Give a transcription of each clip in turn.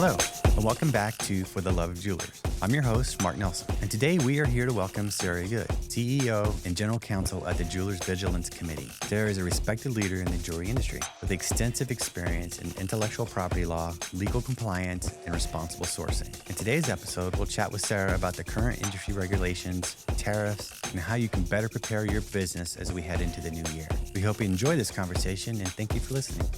Hello, and welcome back to For the Love of Jewelers. I'm your host, Mark Nelson, and today we are here to welcome Sarah Good, CEO and General Counsel at the Jewelers Vigilance Committee. Sarah is a respected leader in the jewelry industry with extensive experience in intellectual property law, legal compliance, and responsible sourcing. In today's episode, we'll chat with Sarah about the current industry regulations, tariffs, and how you can better prepare your business as we head into the new year. We hope you enjoy this conversation, and thank you for listening.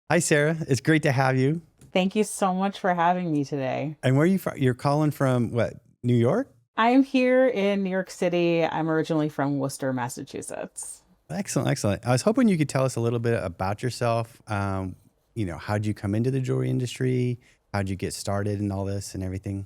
Hi, Sarah. It's great to have you. Thank you so much for having me today. And where are you from? You're calling from what, New York? I'm here in New York City. I'm originally from Worcester, Massachusetts. Excellent, excellent. I was hoping you could tell us a little bit about yourself. How'd you come into the jewelry industry? How'd you get started in all this and everything?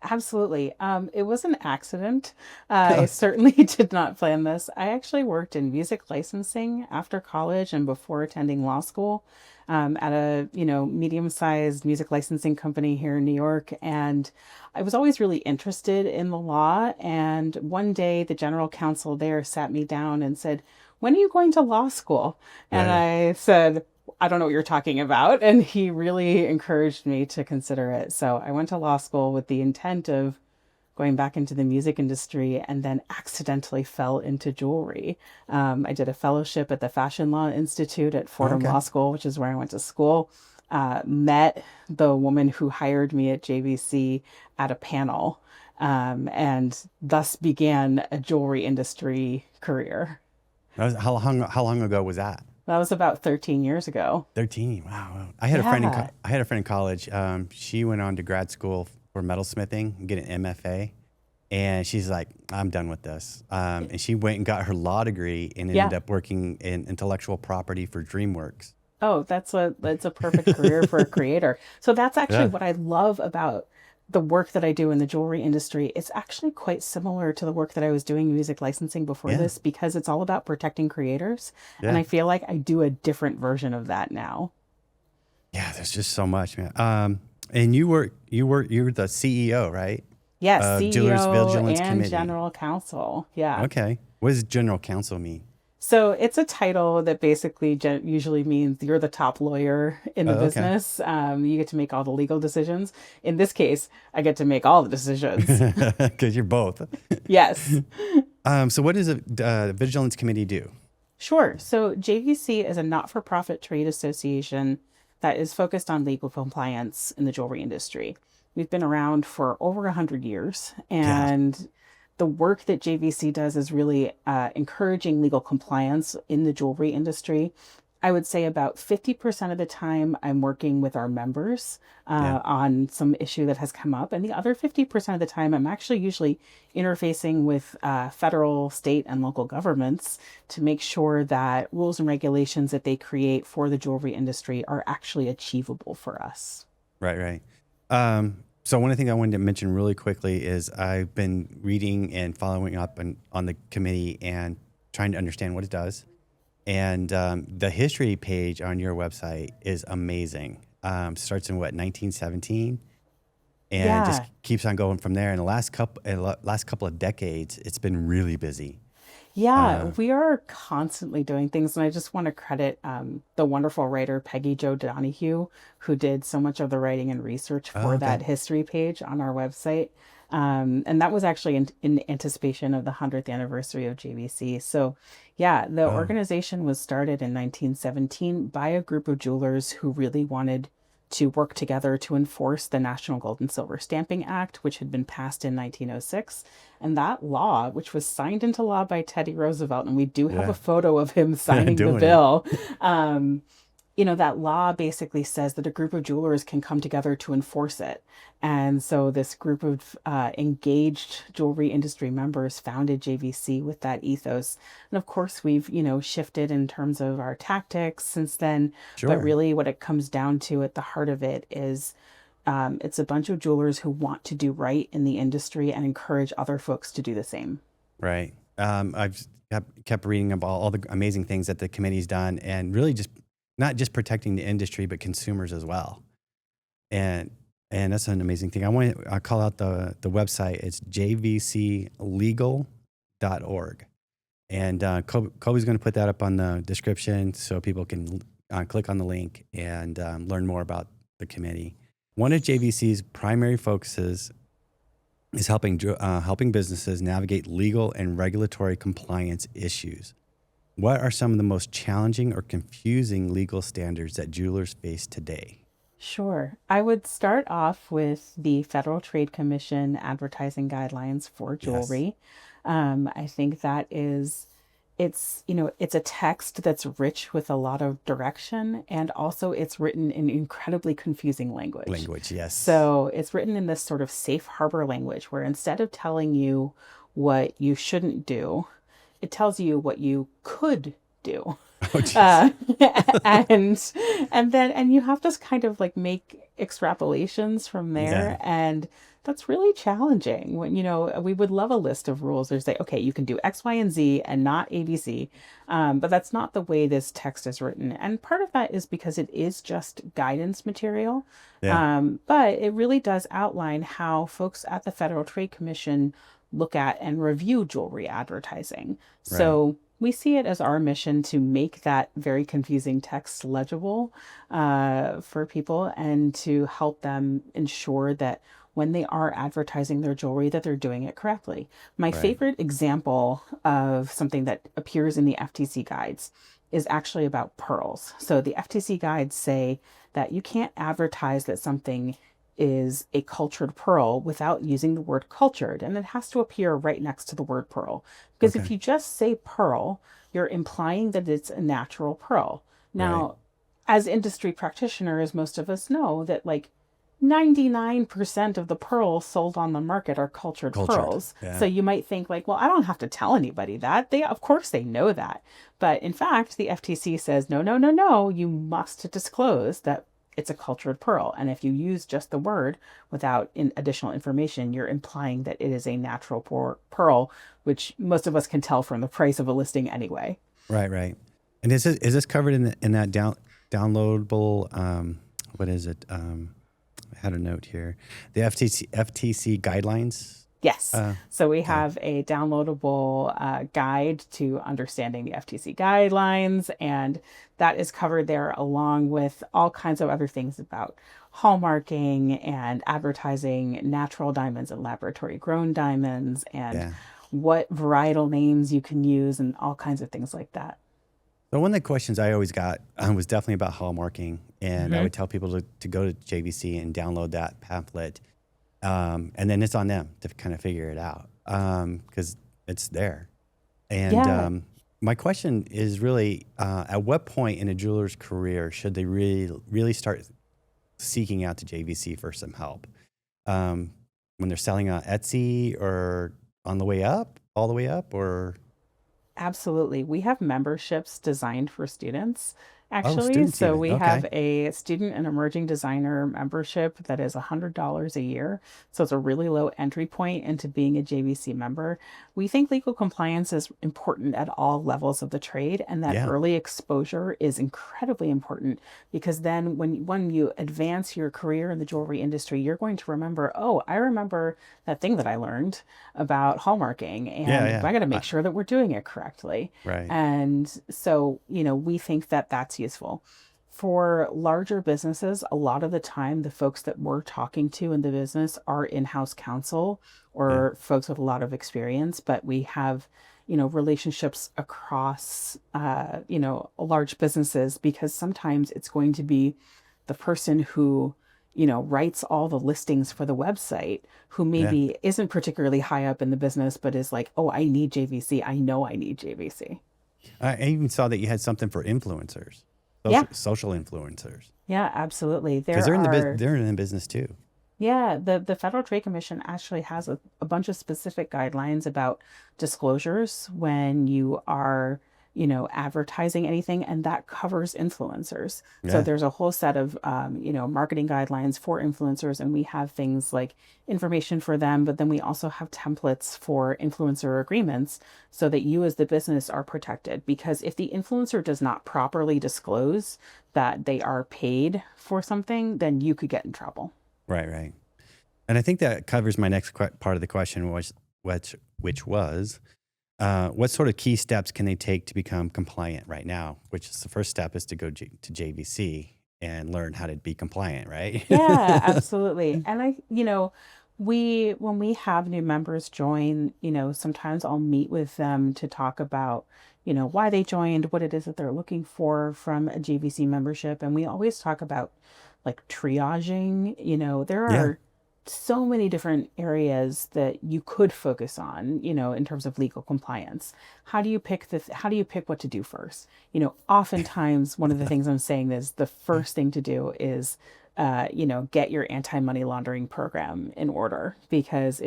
Absolutely. It was an accident. I certainly did not plan this. I actually worked in music licensing after college and before attending law school at a medium-sized music licensing company here in New York. And I was always really interested in the law. And one day the general counsel there sat me down and said, "When are you going to law school?" And I said, "I don't know what you're talking about." And he really encouraged me to consider it. So I went to law school with the intent of going back into the music industry and then accidentally fell into jewelry. I did a fellowship at the Fashion Law Institute at Fordham Law School, which is where I went to school. Met the woman who hired me at JVC at a panel, and thus began a jewelry industry career. How long ago was that? That was about 13 years ago. 13. Wow. I had a friend in college. She went on to grad school for metalsmithing and get an MFA. And she's like, "I'm done with this." And she went and got her law degree and ended up working in intellectual property for DreamWorks. Oh, that's a perfect career for a creator. So that's actually what I love about the work that I do in the jewelry industry. It's actually quite similar to the work that I was doing in music licensing before this, because it's all about protecting creators. And I feel like I do a different version of that now. Yeah, there's just so much, man. And you were the CEO, right? Yes, Jewelers CEO Vigilance and Committee. general counsel. Yeah. Okay. What does general counsel mean? So it's a title that basically usually means you're the top lawyer in the business. You get to make all the legal decisions. In this case, I get to make all the decisions. Because you're both. Yes. So what does a Vigilance Committee do? Sure. So JVC is a not-for-profit trade association that is focused on legal compliance in the jewelry industry. We've been around for over 100 years, and the work that JVC does is really encouraging legal compliance in the jewelry industry. I would say about 50% of the time I'm working with our members on some issue that has come up. And the other 50% of the time I'm actually usually interfacing with federal, state, and local governments to make sure that rules and regulations that they create for the jewelry industry are actually achievable for us. Right. So one of the things I wanted to mention really quickly is I've been reading and following up on the committee and trying to understand what it does. And the history page on your website is amazing. Starts in 1917, and just keeps on going from there. In the last couple of decades, it's been really busy. Yeah, we are constantly doing things. And I just want to credit the wonderful writer, Peggy Jo Donahue, who did so much of the writing and research for that history page on our website. And that was actually in anticipation of the 100th anniversary of JVC. So yeah, the organization was started in 1917 by a group of jewelers who really wanted to work together to enforce the National Gold and Silver Stamping Act, which had been passed in 1906. And that law, which was signed into law by Teddy Roosevelt, and we do have a photo of him signing the bill. That law basically says that a group of jewelers can come together to enforce it. And so this group of engaged jewelry industry members founded JVC with that ethos. And of course, we've, shifted in terms of our tactics since then. Sure. But really what it comes down to at the heart of it is it's a bunch of jewelers who want to do right in the industry and encourage other folks to do the same. Right. I've kept reading about all the amazing things that the committee's done, and really just not just protecting the industry, but consumers as well. And that's an amazing thing. I call out the website. It's jvclegal.org. And Kobe's going to put that up on the description so people can click on the link and learn more about the committee. One of JVC's primary focuses is helping businesses navigate legal and regulatory compliance issues. What are some of the most challenging or confusing legal standards that jewelers face today? Sure. I would start off with the Federal Trade Commission advertising guidelines for Yes. jewelry. I think that is, it's a text that's rich with a lot of direction, and also it's written in incredibly confusing language. Language, yes. So it's written in this sort of safe harbor language where instead of telling you what you shouldn't do, it tells you what you could do. Oh, jeez. uh, and and you have to kind of like make extrapolations from Yeah, there, and that's really challenging. When we would love a list of rules or say, okay, you can do X, Y, and Z and not ABC, but that's not the way this text is written, and part of that is because it is just guidance material. yeah, But it really does outline how folks at the Federal Trade Commission look at and review jewelry advertising. right, So we see it as our mission to make that very confusing text legible for people and to help them ensure that when they are advertising their jewelry that they're doing it correctly. My right. favorite example of something that appears in the FTC guides is actually about pearls. So the FTC guides say that you can't advertise that something is a cultured pearl without using the word cultured, and it has to appear right next to the word pearl. Because if Okay, you just say pearl, you're implying that it's a natural pearl. right. Now, as industry practitioners, most of us know that like 99% of the pearls sold on the market are cultured Cultured. pearls. So Yeah, you might think like, well, I don't have to tell anybody that. They of course they know that. But in fact, the FTC says, no, no, no, no, you must disclose that it's a cultured pearl. And if you use just the word without additional information, you're implying that it is a natural pearl, which most of us can tell from the price of a listing anyway. right, right. And is this covered in that downloadable? What is it? I had a note here. The FTC guidelines. Yes. Uh, So we okay. have a downloadable guide to understanding the FTC guidelines, and that is covered there along with all kinds of other things about hallmarking and advertising natural diamonds and laboratory grown diamonds and Yeah. what varietal names you can use and all kinds of things like that. So one of the questions I always got was definitely about hallmarking, and I Hmm. would tell people to go to JVC and download that pamphlet, and then it's on them to kind of figure it out because it's there. And Yeah, my question is really, at what point in a jeweler's career should they really start seeking out to JVC for some help? Um, when they're selling on Etsy or on the way up, all the way up, or absolutely. We have memberships designed for students, oh, actually. students So even. we have Okay. a student and emerging designer membership that is $100 a year. So it's a really low entry point into being a JVC member. We think legal compliance is important at all levels of the trade, and that Yeah. early exposure is incredibly important because then when you advance your career in the jewelry industry, you're going to remember, oh, I remember that thing that I learned about hallmarking, Yeah. and Yeah. I got to make sure that we're doing it correctly. Right. And so, we think that that's useful. For larger businesses, a lot of the time, the folks that we're talking to in the business are in house counsel Yeah. or folks with a lot of experience, but we have relationships across large businesses because sometimes it's going to be the person who writes all the listings for the website who Yeah. maybe isn't particularly high up in the business but is like, oh, I need JVC, I know I need JVC. I even saw that you had something for influencers, Yeah, social influencers, yeah, absolutely. because There are, they're in the business too. yeah, the Federal Trade Commission actually has a bunch of specific guidelines about disclosures when you are, advertising anything, and that covers influencers. So Yeah. there's a whole set of, marketing guidelines for influencers, and we have things like information for them, but then we also have templates for influencer agreements so that you as the business are protected. Because if the influencer does not properly disclose that they are paid for something, then you could get in trouble. Right. Right. And I think that covers my next part of the question, which was What sort of key steps can they take to become compliant right now? Which is the first step is to go to JVC and learn how to be compliant, right? Yeah, absolutely. And when we have new members join, sometimes I'll meet with them to talk about, why they joined, what it is that they're looking for from a JVC membership. And we always talk about like triaging, there Yeah, are so many different areas that you could focus on, in terms of legal compliance. How do you pick what to do first? Oftentimes one of the things I'm saying is the first thing to do is get your anti-money laundering program in order. Because yeah,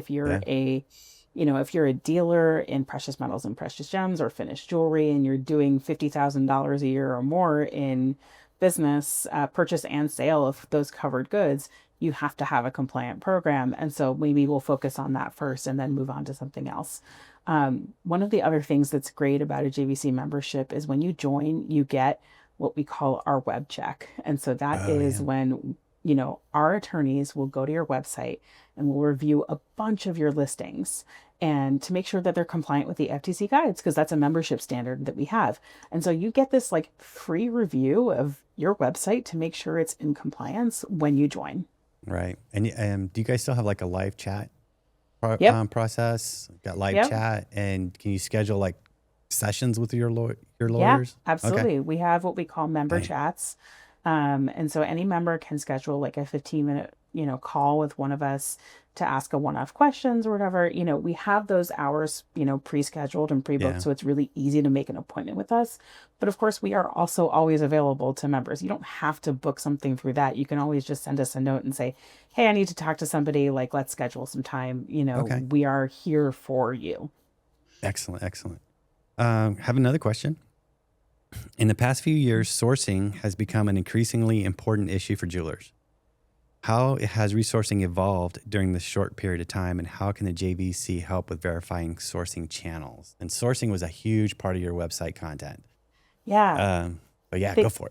if you're a dealer in precious metals and precious gems or finished jewelry and you're doing $50,000 a year or more in business purchase and sale of those covered goods, you have to have a compliant program. And so maybe we'll focus on that first and then move on to something else. One of the other things that's great about a JVC membership is when you join, you get what we call our web check. And so that oh is yeah, when, our attorneys will go to your website and will review a bunch of your listings and to make sure that they're compliant with the FTC guides, because that's a membership standard that we have. And so you get this like free review of your website to make sure it's in compliance when you join. right. And do you guys still have like a live chat Yep. process? Got live Yep. chat, and can you schedule like sessions with your Yeah, lawyers? Okay, absolutely. We have what we call member dang, chats. And so any member can schedule like a 15-minute, call with one of us to ask a one-off questions or whatever. We have those hours, pre-scheduled and pre-booked, yeah, so it's really easy to make an appointment with us. But of course, we are also always available to members. You don't have to book something through that. You can always just send us a note and say, "Hey, I need to talk to somebody, like let's schedule some time." okay, We are here for you. excellent, excellent. Have another question. In the past few years, sourcing has become an increasingly important issue for jewelers. How has resourcing evolved during this short period of time, and how can the JVC help with verifying sourcing channels? And sourcing was a huge part of your website content. Yeah. But yeah, go Th- for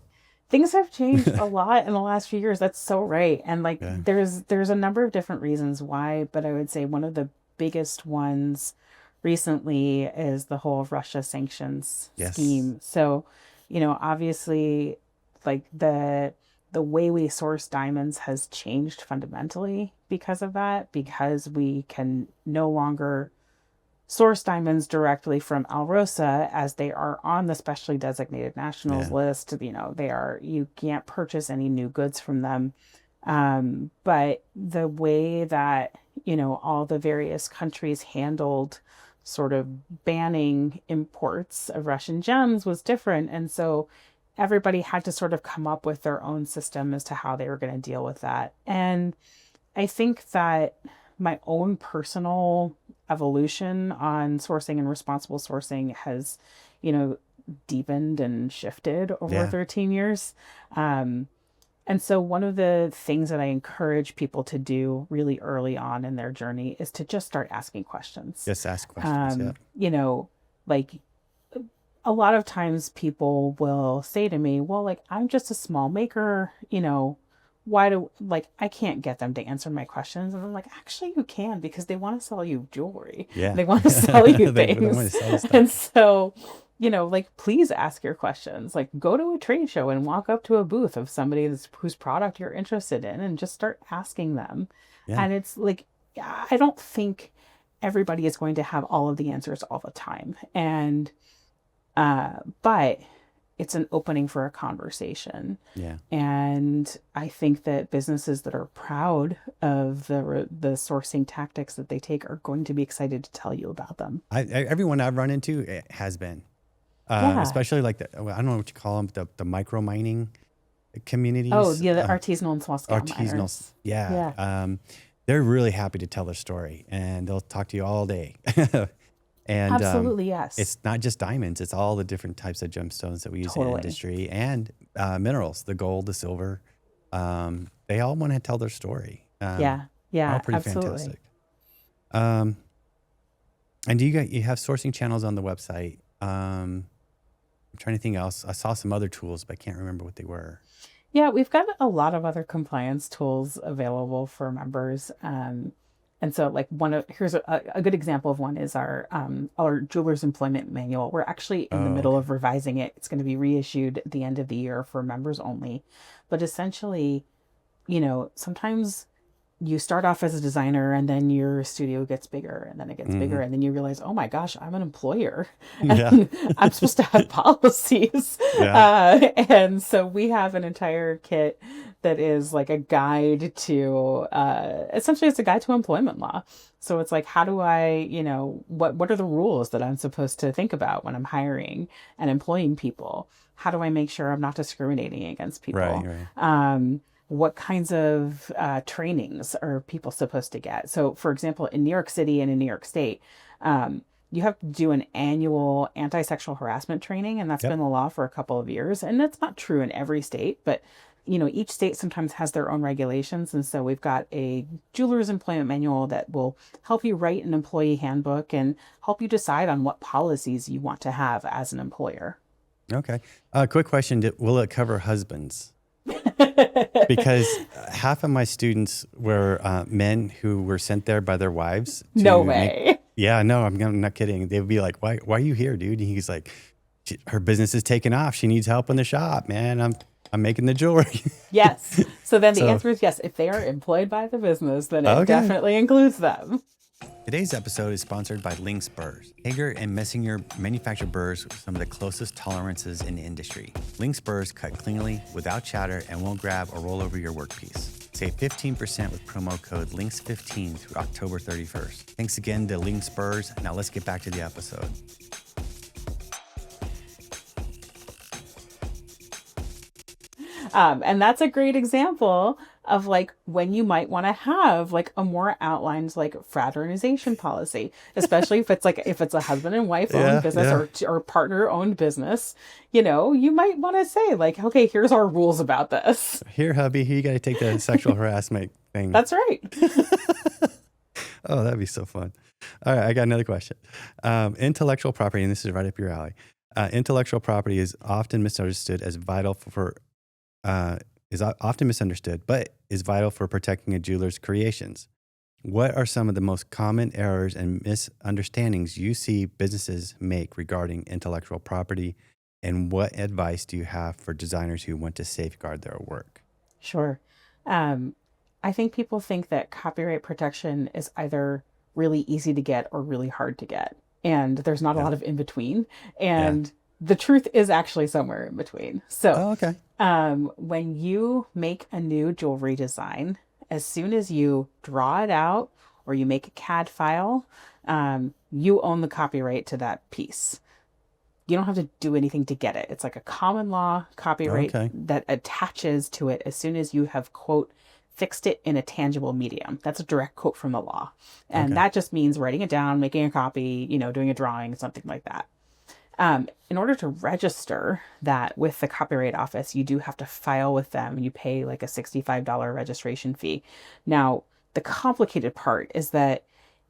Things have changed it. a lot in the last few years. That's so right. And like Yeah. there's a number of different reasons why, but I would say one of the biggest ones recently is the whole Russia sanctions Yes. scheme. So, obviously like the way we source diamonds has changed fundamentally because of that, because we can no longer source diamonds directly from Alrosa as they are on the specially designated nationals Yeah. list. You can't purchase any new goods from them. But the way that, all the various countries handled sort of banning imports of Russian gems was different. And so everybody had to sort of come up with their own system as to how they were going to deal with that. And I think that my own personal evolution on sourcing and responsible sourcing has, you know, deepened and shifted over Yeah. 13 years. Um, and so, one of the things that I encourage people to do really early on in their journey is to just start asking questions. Just ask questions. Yeah. Um, you know, like a lot of times people will say to me, well, like, I'm just a small maker, I can't get them to answer my questions. And I'm like, actually, you can, because they want to sell you jewelry, Yeah. they want to sell you They want to things. sell you stuff. And so, please ask your questions. Like, go to a trade show and walk up to a booth of somebody whose product you're interested in and just start asking them. Yeah. And it's like, I don't think everybody is going to have all of the answers all the time. But it's an opening for a conversation. Yeah. And I think that businesses that are proud of the sourcing tactics that they take are going to be excited to tell you about them. Everyone I've run into has been, Yeah. especially like I don't know what you call them, the micro mining Oh, communities, yeah, the artisanal and small scale artisanal. miners. Yeah. Yeah. They're really happy to tell their story, and they'll talk to you all day. And Absolutely, yes. it's not just diamonds; it's all the different types of gemstones that we use in Totally. industry, and minerals, the gold, the silver. They all want to tell their story. Yeah. All Yeah, pretty absolutely. fantastic. Um, and you have sourcing channels on the website? I'm trying to think else. I saw some other tools, but I can't remember what they were. Yeah, we've got a lot of other compliance tools available for members. And so like here's a good example of one is our jeweler's employment manual. We're actually in the Oh, middle okay. of revising it. It's going to be reissued at the end of the year for members only. But essentially, sometimes you start off as a designer and then your studio gets bigger and then it gets bigger Hmm. and then you realize, oh my gosh, I'm an employer Yeah. and I'm supposed to have policies. Yeah. And so we have an entire kit that is like a guide to essentially it's a guide to employment law. So it's like, how do I, what are the rules that I'm supposed to think about when I'm hiring and employing people? How do I make sure I'm not discriminating against Right. people? Right. What kinds of trainings are people supposed to get? So, for example, in New York City and in New York State, you have to do an annual anti-sexual harassment training, and that's Yep. been the law for a couple of years. And that's not true in every state, but each state sometimes has their own regulations. And so we've got a jeweler's employment manual that will help you write an employee handbook and help you decide on what policies you want to have as an employer. Okay. Quick question. Will it cover husbands? Because half of my students were men who were sent there by their wives No to make. way. Yeah, no, I'm not kidding. They would be like, "Why are you here, dude?" And he's like, "Her business is taking off. She needs help in the shop, man. I'm making the jewelry." Yes. So then the So, answer is yes. If they are employed by the business, then it okay. definitely includes them. Today's episode is sponsored by Lynx Burrs. Hager and Messinger manufacture burrs with some of the closest tolerances in the industry. Lynx Burrs cut cleanly, without chatter, and won't grab or roll over your workpiece. Save 15% with promo code LYNX15 through October 31st. Thanks again to Lynx Burrs. Now let's get back to the episode. And that's a great example of like when you might want to have like a more outlined like fraternization policy, especially if it's a husband and wife owned Yeah, business yeah. or partner owned business, you might want to say like, okay, here's our rules about this. Here, hubby, you got to take the sexual harassment thing. That's right. Oh, that'd be so fun. All right, I got another question. Intellectual property, and this is right up your alley. Intellectual property is often misunderstood as vital but is vital for protecting a jeweler's creations. What are some of the most common errors and misunderstandings you see businesses make regarding intellectual property, and what advice do you have for designers who want to safeguard their work? Sure. Um, I think people think that copyright protection is either really easy to get or really hard to get. And there's not a Yeah, lot of in between. yeah. And the truth is actually somewhere in between. So, Oh, okay. when you make a new jewelry design, as soon as you draw it out or you make a CAD file, you own the copyright to that piece. You don't have to do anything to get it. It's like a common law copyright Okay. that attaches to it as soon as you have, quote, fixed it in a tangible medium. That's a direct quote from the law. And Okay. that just means writing it down, making a copy, doing a drawing, something like that. In order to register that with the Copyright Office, you do have to file with them. You pay like a $65 registration fee. Now, the complicated part is that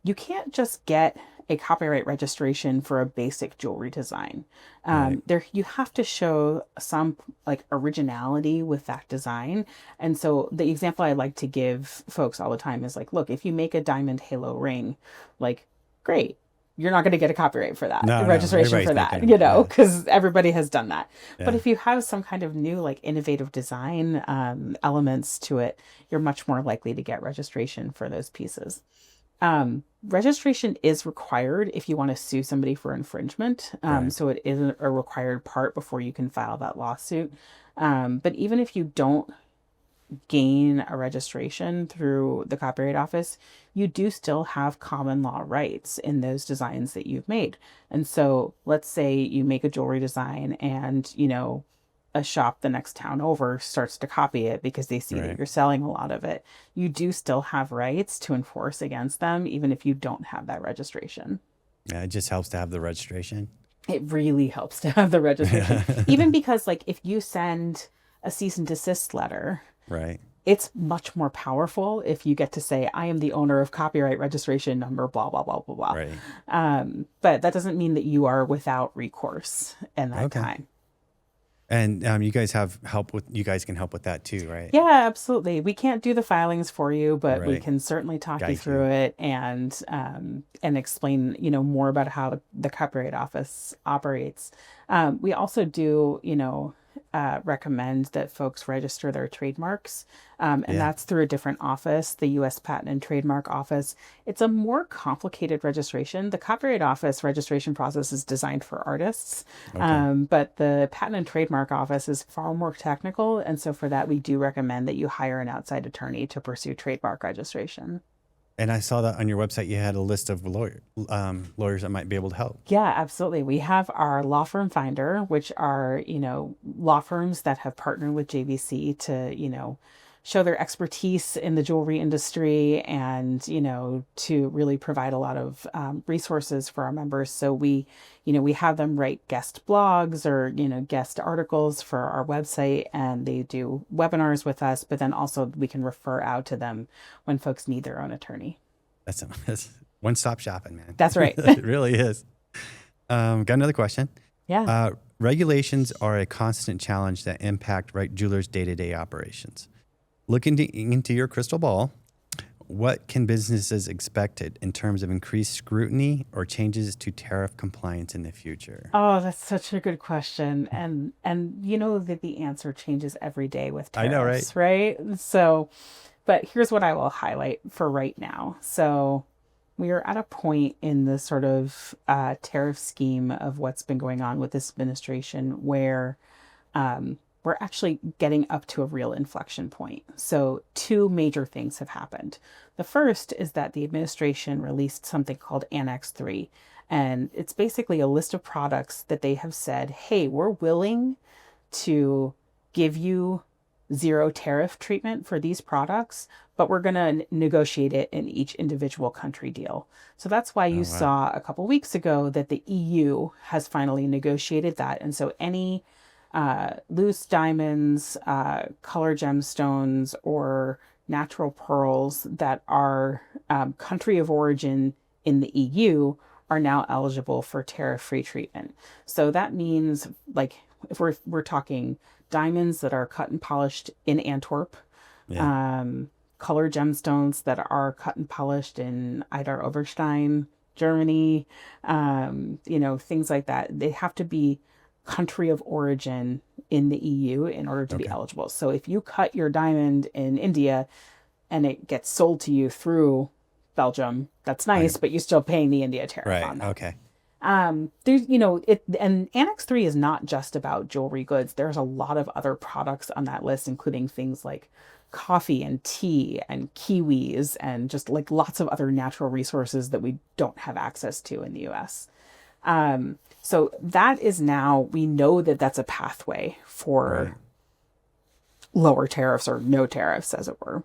you can't just get a copyright registration for a basic jewelry design. Right. There, you have to show some like originality with that design. And so the example I like to give folks all the time is like, look, if you make a diamond halo ring, like, great, you're not going to get a copyright for that, No, no. registration Everybody's for that, making them. Yeah. because everybody has done that. But Yeah. if you have some kind of new, like innovative design elements to it, you're much more likely to get registration for those pieces. Registration is required if you want to sue somebody for infringement. Right. So it is a required part before you can file that lawsuit. But even if you don't gain a registration through the Copyright Office, you do still have common law rights in those designs that you've made. And so let's say you make a jewelry design and, a shop the next town over starts to copy it because they see that Right. you're selling a lot of it. You do still have rights to enforce against them, even if you don't have that registration. Yeah. It just helps to have the registration. It really helps to have the registration, even because, like, if you send a cease and desist letter, Right. it's much more powerful if you get to say, I am the owner of copyright registration number, blah, blah, blah, blah, blah. Right. But that doesn't mean that you are without recourse in that Okay. time. And you guys have help with, you guys can help with that too, right? Yeah, absolutely. We can't do the filings for you, but we Right. can certainly talk you Guide through you. it and explain, more about how the Copyright Office operates. We also do, recommend that folks register their trademarks, and Yeah. that's through a different office, the U.S. Patent and Trademark Office. It's a more complicated registration. The Copyright Office registration process is designed for artists, Okay. but the Patent and Trademark Office is far more technical. And so for that, we do recommend that you hire an outside attorney to pursue trademark registration. And I saw that on your website, you had a list of lawyers that might be able to help. Yeah, absolutely. We have our law firm finder, which are, law firms that have partnered with JVC to, show their expertise in the jewelry industry and, to really provide a lot of resources for our members. So we have them write guest blogs or, guest articles for our website, and they do webinars with us, but then also we can refer out to them when folks need their own attorney. That's one-stop shopping, man. That's right. It really is. Got another question. Yeah. Regulations are a constant challenge that impact jewelers' day-to-day operations. Looking into your crystal ball, what can businesses expect in terms of increased scrutiny or changes to tariff compliance in the future? Oh, that's such a good question. And you know that the answer changes every day with I know, right? tariffs, right? So, but here's what I will highlight for right now. So, we are at a point in the sort of tariff scheme of what's been going on with this administration where we're actually getting up to a real inflection point. So, two major things have happened. The first is that the administration released something called Annex 3, and it's basically a list of products that they have said, hey, we're willing to give you zero tariff treatment for these products, but we're going to negotiate it in each individual country deal. So that's why Oh, you wow. saw a couple weeks ago that the EU has finally negotiated that. And so any loose diamonds, color gemstones, or natural pearls that are country of origin in the EU are now eligible for tariff-free treatment. So that means, like, if we're talking diamonds that are cut and polished in Antwerp, Yeah. color gemstones that are cut and polished in Idar Oberstein, Germany, things like that. They have to be country of origin in the EU in order to be Okay. eligible. So if you cut your diamond in India and it gets sold to you through Belgium, that's I, nice, but you're still paying the India tariff right. on that. Okay. There's, and Annex 3 is not just about jewelry goods. There's a lot of other products on that list, including things like coffee and tea and kiwis and just like lots of other natural resources that we don't have access to in the US. So that is now, we know that that's a pathway for Right. lower tariffs or no tariffs, as it were.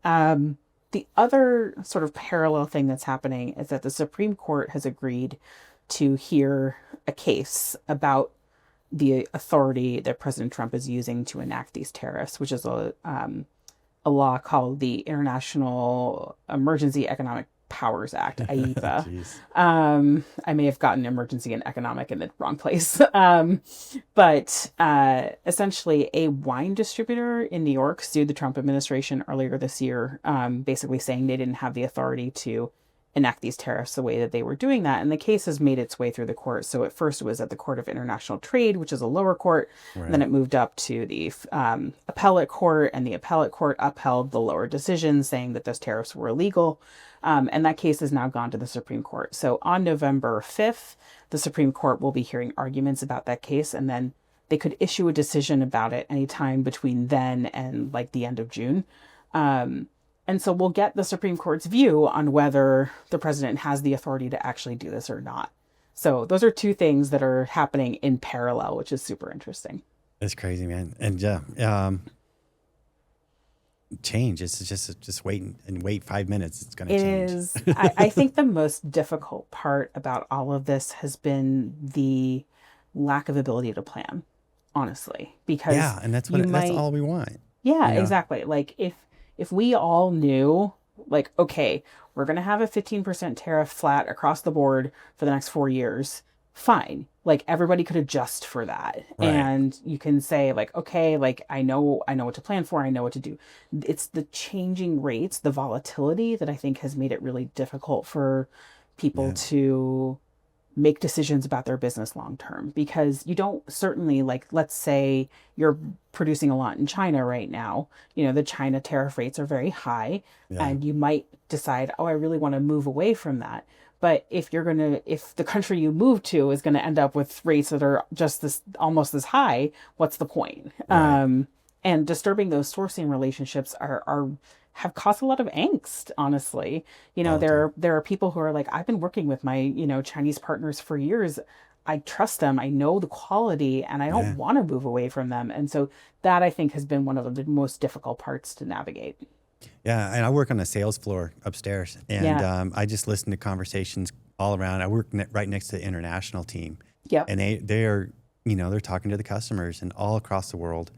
The other sort of parallel thing that's happening is that the Supreme Court has agreed to hear a case about the authority that President Trump is using to enact these tariffs, which is a law called the International Emergency Economic Powers Act, IEPA. Jeez. I may have gotten emergency and economic in the wrong place. But essentially, a wine distributor in New York sued the Trump administration earlier this year, basically saying they didn't have the authority to enact these tariffs the way that they were doing that. And the case has made its way through the court. So at first it was at the Court of International Trade, which is a lower court. Right. Then it moved up to the appellate court, and the appellate court upheld the lower decision, saying that those tariffs were illegal. And that case has now gone to the Supreme Court. So on November 5th, the Supreme Court will be hearing arguments about that case, and then they could issue a decision about it anytime between then and like the end of June. And so we'll get the Supreme Court's view on whether the president has the authority to actually do this or not. So those are two things that are happening in parallel, which is super interesting. It's crazy, man. And change. It's just wait 5 minutes. It's going to It change. is, I think the most difficult part about all of this has been the lack of ability to plan, honestly, because Yeah, and that's all we want. Yeah, you know? exactly. Like if we all knew, like, okay, we're going to have a 15% tariff flat across the board for the next 4 years, fine. like everybody could adjust for that, Right. and you can say like, okay, like I know what to plan for, I know what to do. It's the changing rates, the volatility, that I think has made it really difficult for people Yeah. to make decisions about their business long term, because you don't, certainly, like, let's say you're producing a lot in China right now, the China tariff rates are very high, Yeah. and you might decide, oh, I really want to move away from that. But if the country you move to is going to end up with rates that are just this, almost as high, what's the point? Right. And disturbing those sourcing relationships are have caused a lot of angst, honestly. All the time. There are people who are like, I've been working with my, Chinese partners for years. I trust them. I know the quality, and I don't Yeah. want to move away from them. And so that, I think, has been one of the most difficult parts to navigate. Yeah. And I work on the sales floor upstairs, and Yeah. I just listen to conversations all around. I work right next to the international team, Yep. and they are, they're talking to the customers and all across the world,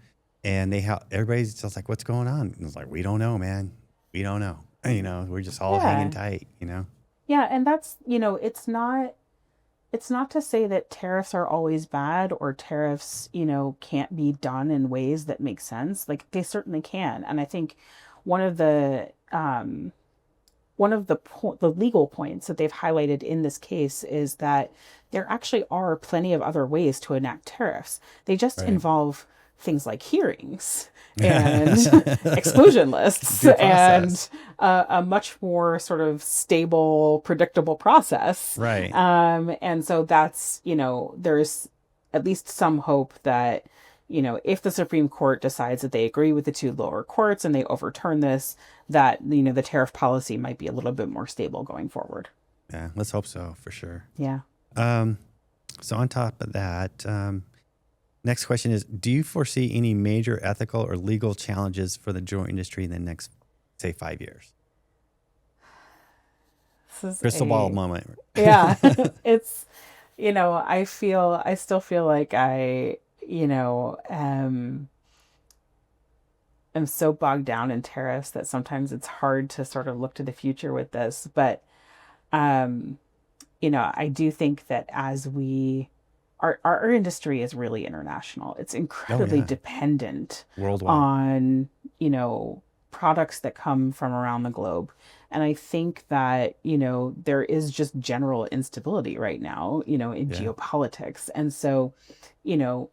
and everybody's just like, "What's going on?" And it's like, "We don't know, man. We don't know." We're just all hanging Yeah. tight. Yeah. And that's, it's not to say that tariffs are always bad, or tariffs, can't be done in ways that make sense. Like, they certainly can. And I think one of the the legal points that they've highlighted in this case is that there actually are plenty of other ways to enact tariffs. They just Right. involve things like hearings and exclusion lists, Due and process. a much more sort of stable, predictable process. Right. And so that's, there's at least some hope that, if the Supreme Court decides that they agree with the two lower courts and they overturn this, that, the tariff policy might be a little bit more stable going forward. Yeah. Let's hope so, for sure. Yeah. Um, so on top of that, next question is, do you foresee any major ethical or legal challenges for the jewelry industry in the next, say, 5 years? This is Crystal ball moment. yeah, it's, I still feel like am so bogged down in tariffs that sometimes it's hard to sort of look to the future with this. But, um, I do think that as our industry is really international. It's Oh, incredibly yeah. dependent Worldwide. on, products that come from around the globe. And I think that, there is just general instability right now, in Yeah. geopolitics. And so, you know,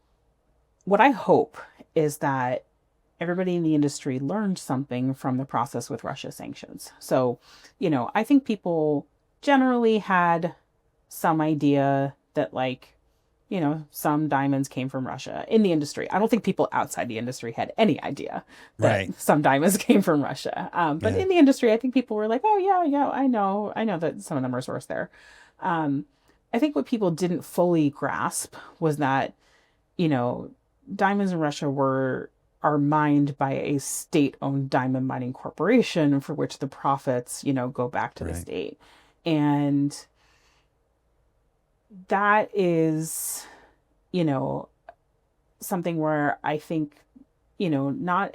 what I hope is that everybody in the industry learned something from the process with Russia sanctions. So, I think people generally had some idea that, like, some diamonds came from Russia in the industry. I don't think people outside the industry had any idea that Right. some diamonds came from Russia. But Yeah. in the industry, I think people were like, oh, yeah, yeah, I know that some of them are sourced there. Um, I think what people didn't fully grasp was that, you know, diamonds in Russia are mined by a state-owned diamond mining corporation, for which the profits, go back to the Right. state. And that is, you know, something where I think, not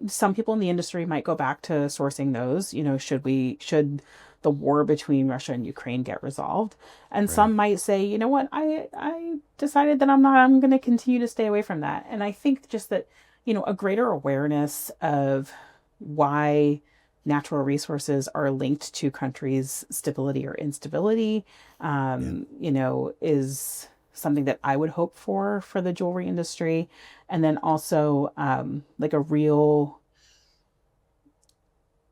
some people in the industry might go back to sourcing those, should the war between Russia and Ukraine get resolved. And Right. some might say, you know what, I decided that I'm going to continue to stay away from that. And I think just that, a greater awareness of why natural resources are linked to countries' stability or instability, Yeah. is something that I would hope for the jewelry industry. And then also, like, a real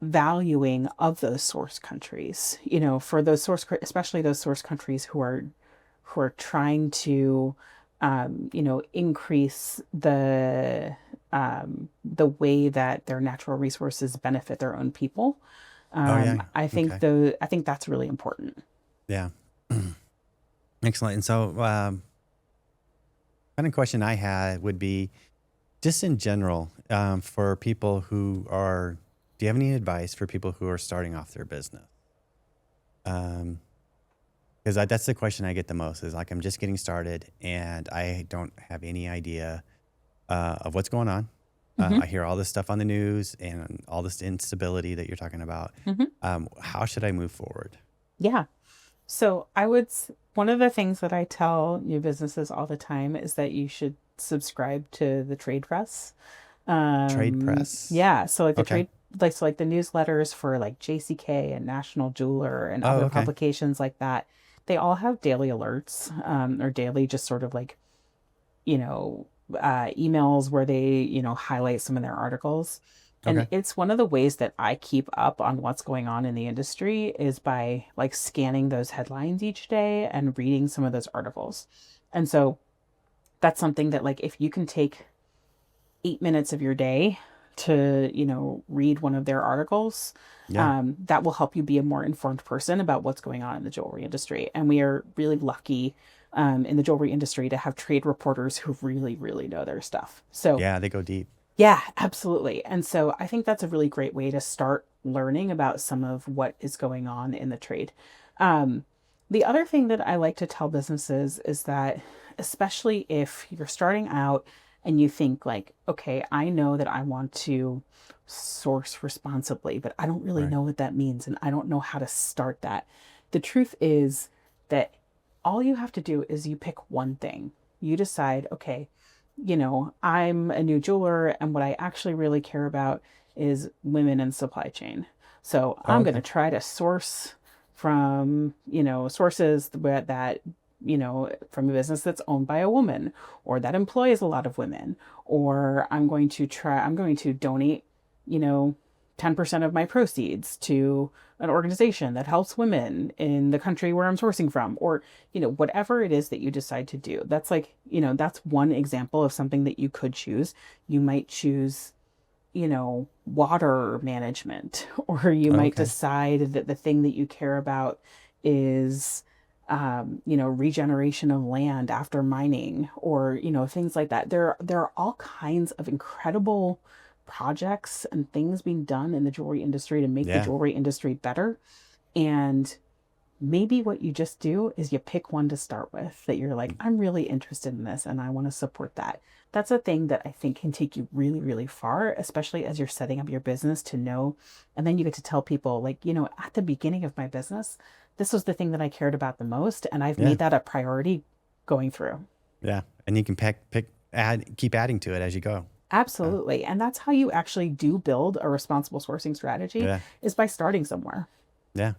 valuing of those source countries, for those especially those source countries who are trying to, increase the way that their natural resources benefit their own people. Oh, yeah. Okay. I think that's really important. Yeah. Excellent. And so, kind of question I had would be, just in general, for people who are, do you have any advice for people who are starting off their business? Because that's the question I get the most, is like, I'm just getting started and I don't have any idea of what's going on. Hmm. I hear all this stuff on the news and all this instability that you're talking about. Hmm. How should I move forward? Yeah. So one of the things that I tell new businesses all the time is that you should subscribe to the trade press. Trade press. Yeah, so like the Okay. trade, like so like the newsletters for like JCK and National Jeweler and Oh, other okay. publications like that, they all have daily alerts, or daily just sort of like, you know, emails where they, highlight some of their articles. And Okay. it's one of the ways that I keep up on what's going on in the industry is by like scanning those headlines each day and reading some of those articles. And so that's something that like if you can take 8 minutes of your day to, read one of their articles, Yeah. that will help you be a more informed person about what's going on in the jewelry industry. And we are really lucky in the jewelry industry to have trade reporters who really, really know their stuff. So, Yeah, they go deep. yeah, absolutely. And so I think that's a really great way to start learning about some of what is going on in the trade. Um, the other thing that I like to tell businesses is that, especially if you're starting out and you think, like, okay, I know that I want to source responsibly, but I don't really Right. know what that means and I don't know how to start that. The truth is that all you have to do is you pick one thing. You decide, okay, I'm a new jeweler, and what I actually really care about is women in supply chain. So Oh, I'm going to okay. try to source from, sources from a business that's owned by a woman or that employs a lot of women. Or I'm going to donate, you know, 10% of my proceeds to an organization that helps women in the country where I'm sourcing from, or, whatever it is that you decide to do. That's like, that's one example of something that you could choose. You might choose, water management, or you Oh, might okay. decide that the thing that you care about is, regeneration of land after mining, or, things like that. There are all kinds of incredible projects and things being done in the jewelry industry to make the Yeah. jewelry industry better. And maybe what you just do is you pick one to start with that you're like, I'm really interested in this and I want to support that. That's a thing that I think can take you really, really far, especially as you're setting up your business to know. And then you get to tell people, like, at the beginning of my business, this was the thing that I cared about the most. And I've Yeah. made that a priority going through. Yeah. And you can keep adding to it as you go. Uh, Absolutely. And that's how you actually do build a responsible sourcing strategy, yeah. is by starting somewhere. Yeah.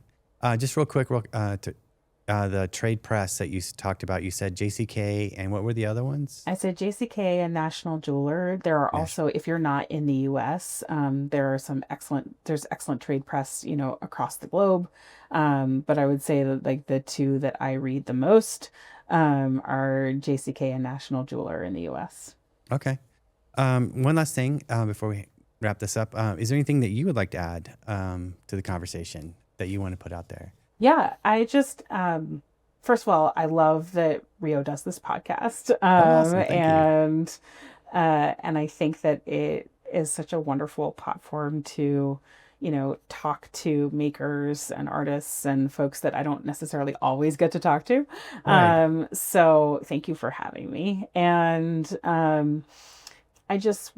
Just real quick, the trade press that you talked about, you said JCK and what were the other ones? I said JCK and National Jeweler. There are National. also, if you're not in the US, there's excellent trade press, across the globe. But I would say that like the two that I read the most, are JCK and National Jeweler in the US. Okay. One last thing before we wrap this up. Is there anything that you would like to add to the conversation that you want to put out there? Yeah, I just first of all, I love that Rio does this podcast. Oh, awesome. Thank you. And I think that it is such a wonderful platform to, talk to makers and artists and folks that I don't necessarily always get to talk to. Right. So thank you for having me. And I just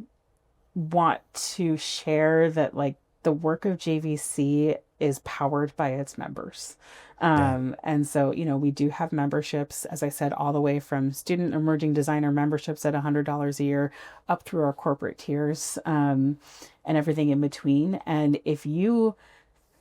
want to share that like the work of JVC is powered by its members. Yeah. And so, we do have memberships, as I said, all the way from student emerging designer memberships at $100 a year up through our corporate tiers, and everything in between. And if you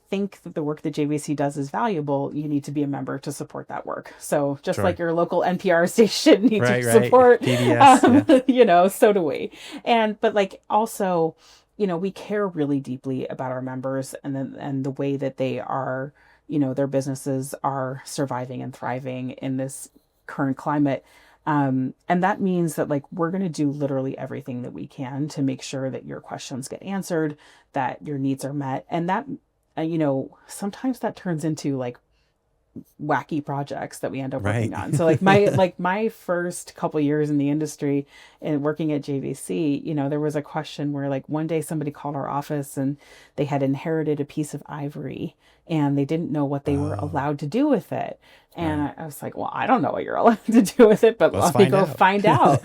think that the work that JVC does is valuable, you need to be a member to support that work. So just Sure. like your local NPR station needs your Right. Right. support, PBS. Yeah. so do we. But like also, we care really deeply about our members and the way that they are, their businesses are surviving and thriving in this current climate. And that means that like we're going to do literally everything that we can to make sure that your questions get answered, that your needs are met, and that sometimes that turns into like wacky projects that we end up Right. working on. So like my first couple years in the industry and working at JVC, there was a question where like one day somebody called our office and they had inherited a piece of ivory, and they didn't know what they were Oh, allowed to do with it. And right. I was like, well, I don't know what you're allowed to do with it, but Let's let me find go out. find out.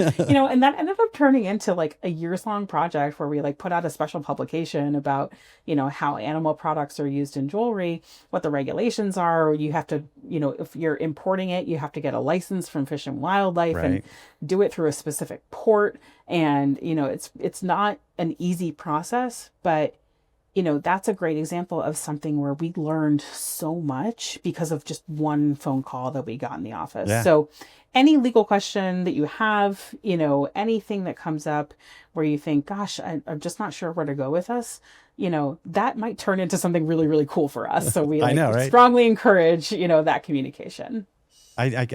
And that ended up turning into like a years long project where we like put out a special publication about, how animal products are used in jewelry, what the regulations are. You have to, if you're importing it, you have to get a license from Fish and Wildlife and Right. do it through a specific port. And, it's not an easy process, but that's a great example of something where we learned so much because of just one phone call that we got in the office. Yeah. So, any legal question that you have, anything that comes up where you think, gosh, I'm just not sure where to go with this, that might turn into something really, really cool for us. So, we I like know, right? strongly encourage, that communication. I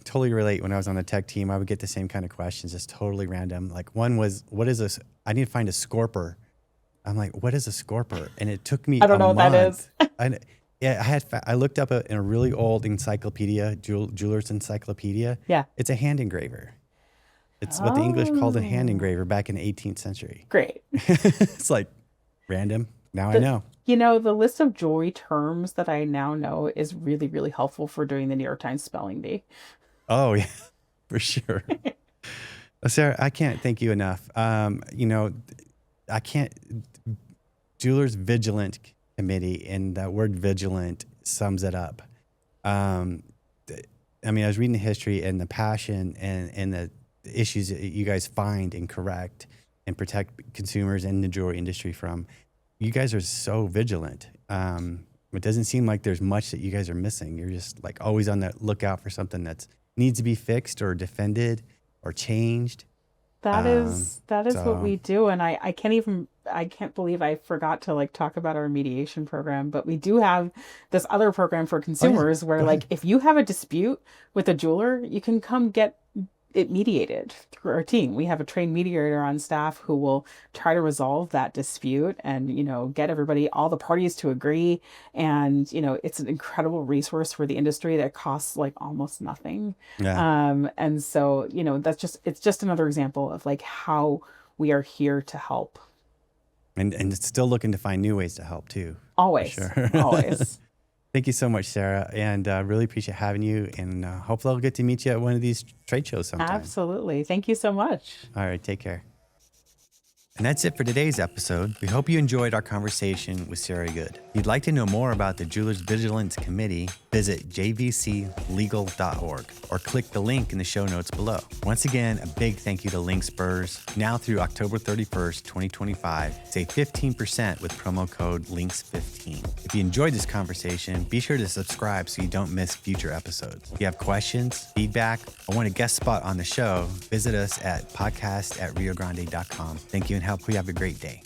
totally relate. When I was on the tech team, I would get the same kind of questions, just totally random. Like one was, what is this? I need to find a scorper. I'm like, what is a scorper? And it took me I don't a know what that is. month. Yeah, I looked up in a really old encyclopedia, Jeweler's Encyclopedia. Yeah. It's a hand engraver. It's what the English called a hand Oh, engraver back in the 18th century. great. It's like random. Now I The, know. the list of jewelry terms that I now know is really, really helpful for doing the New York Times spelling bee. Oh yeah, for sure. Sarah, I can't thank you enough. I can't. Jewelers Vigilant Committee, and that word vigilant sums it up. Um, I mean, I was reading the history and the passion and the issues that you guys find and correct and protect consumers and the jewelry industry from. You guys are so vigilant. It doesn't seem like there's much that you guys are missing. You're just like always on the lookout for something that needs to be fixed or defended or changed. That is what So we do, and I can't believe I forgot to like talk about our mediation program, but we do have this other program for oh yeah, consumers where go like ahead. if you have a dispute with a jeweler, you can come get it mediated through our team. We have a trained mediator on staff who will try to resolve that dispute and, get everybody, all the parties to agree. And, it's an incredible resource for the industry that costs like almost nothing. Yeah. And so, it's just another example of like how we are here to help. And it's still looking to find new ways to help too, for Always, sure. always. Thank you so much, Sarah, and really appreciate having you. And hopefully, I'll get to meet you at one of these trade shows sometime. Absolutely. Thank you so much. All right, take care. And that's it for today's episode. We hope you enjoyed our conversation with Sarah Good. If you'd like to know more about the Jewelers Vigilance Committee, visit jvclegal.org or click the link in the show notes below. Once again, a big thank you to Link Spurs. Now through October 31st, 2025, save 15% with promo code LINKS15. If you enjoyed this conversation, be sure to subscribe so you don't miss future episodes. If you have questions, feedback, or want a guest spot on the show, visit us at podcast@riogrande.com. Thank you and hope you have a great day.